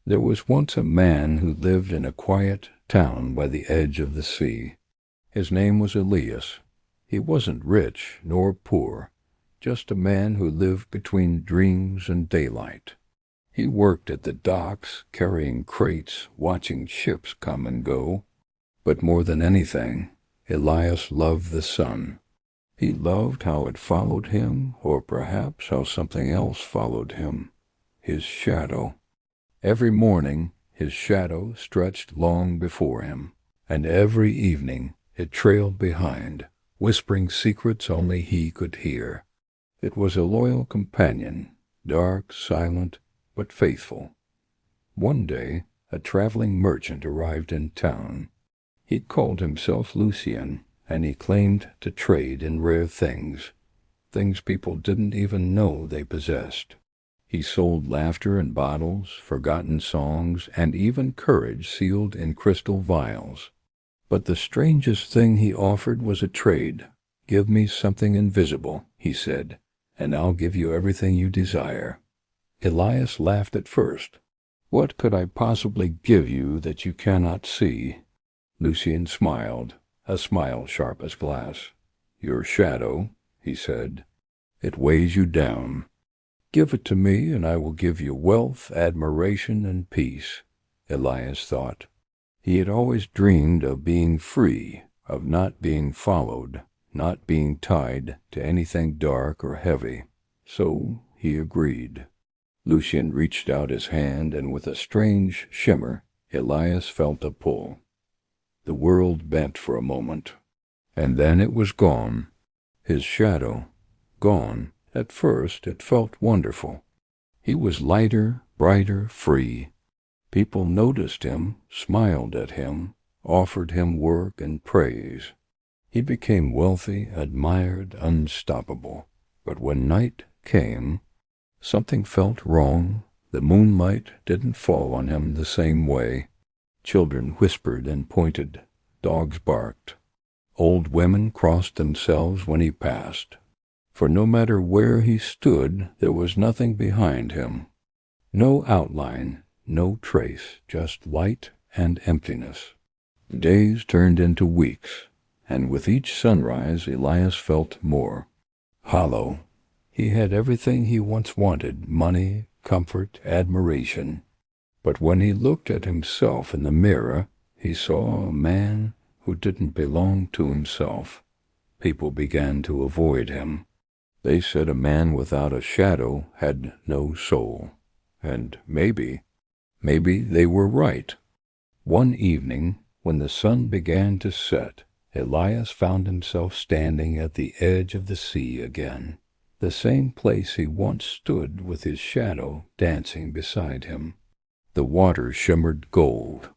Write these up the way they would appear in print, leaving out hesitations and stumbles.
There was once a man who lived in a quiet town by the edge of the sea. His name was Elias. He wasn't rich nor poor, just a man who lived between dreams and daylight. He worked at the docks, carrying crates, watching ships come and go. But more than anything, Elias loved the sun. He loved how it followed him, or perhaps how something else followed him, his shadow. Every morning his shadow stretched long before him, and every evening it trailed behind, whispering secrets only he could hear. It was a loyal companion, dark, silent, but faithful. One day a traveling merchant arrived in town. He'd called himself Lucien, and he claimed to trade in rare things people didn't even know they possessed. He sold laughter in bottles, forgotten songs, and even courage sealed in crystal vials. But the strangest thing he offered was a trade. "Give me something invisible," he said, "and I'll give you everything you desire." Elias laughed at first. "What could I possibly give you that you cannot see?" Lucien smiled, a smile sharp as glass. "Your shadow," he said. "It weighs you down. Give it to me, and I will give you wealth, admiration, and peace." Elias thought. He had always dreamed of being free, of not being followed, not being tied to anything dark or heavy. So he agreed. Lucien reached out his hand, and with a strange shimmer, Elias felt a pull. The world bent for a moment, and then it was gone. His shadow, gone. At first it felt wonderful. He was lighter, brighter, free. People noticed him, smiled at him, offered him work and praise. He became wealthy, admired, unstoppable. But when night came, something felt wrong. The moonlight didn't fall on him the same way. Children whispered and pointed. Dogs barked. Old women crossed themselves when he passed. For no matter where he stood, there was nothing behind him. No outline, no trace, just light and emptiness. Days turned into weeks, and with each sunrise Elias felt more hollow. He had everything he once wanted: money, comfort, admiration. But when he looked at himself in the mirror, he saw a man who didn't belong to himself. People began to avoid him. They said a man without a shadow had no soul. And maybe they were right. One evening, when the sun began to set, Elias found himself standing at the edge of the sea again, the same place he once stood with his shadow dancing beside him. The water shimmered gold,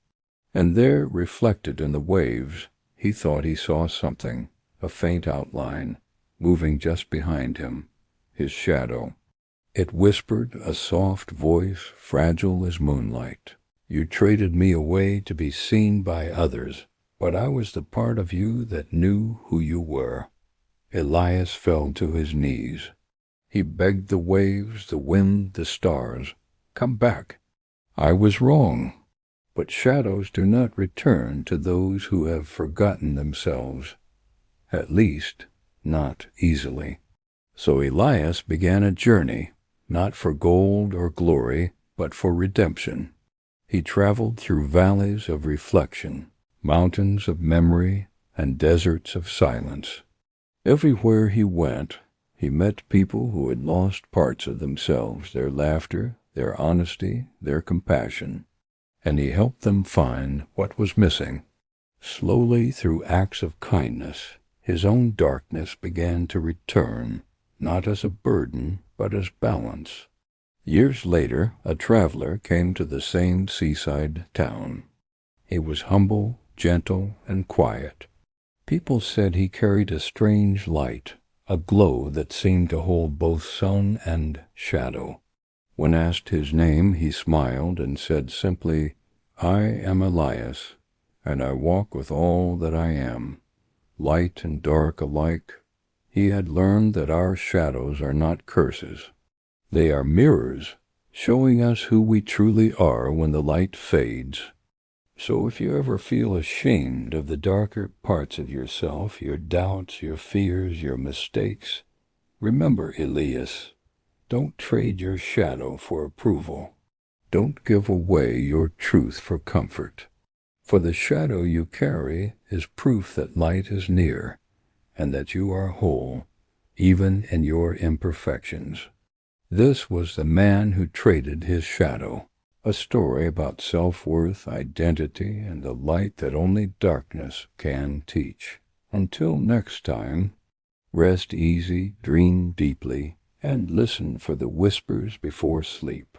and there, reflected in the waves, he thought he saw something, a faint outline, moving just behind him, his shadow. It whispered, a soft voice, fragile as moonlight. "You traded me away to be seen by others, but I was the part of you that knew who you were." Elias fell to his knees. He begged the waves, the wind, the stars, "Come back. I was wrong." But shadows do not return to those who have forgotten themselves. At least, not easily. So Elias began a journey, not for gold or glory, but for redemption. He traveled through valleys of reflection, mountains of memory, and deserts of silence. Everywhere he went, he met people who had lost parts of themselves, their laughter, their honesty, their compassion, and he helped them find what was missing. Slowly, through acts of kindness, his own darkness began to return, not as a burden, but as balance. Years later, a traveler came to the same seaside town. He was humble, gentle, and quiet. People said he carried a strange light, a glow that seemed to hold both sun and shadow. When asked his name, he smiled and said simply, "I am Elias, and I walk with all that I am." Light and dark alike, he had learned that our shadows are not curses. They are mirrors, showing us who we truly are when the light fades. So if you ever feel ashamed of the darker parts of yourself, your doubts, your fears, your mistakes, remember Elias. Don't trade your shadow for approval. Don't give away your truth for comfort. For the shadow you carry is proof that light is near, and that you are whole, even in your imperfections. This was the man who traded his shadow, a story about self-worth, identity, and the light that only darkness can teach. Until next time, rest easy, dream deeply, and listen for the whispers before sleep.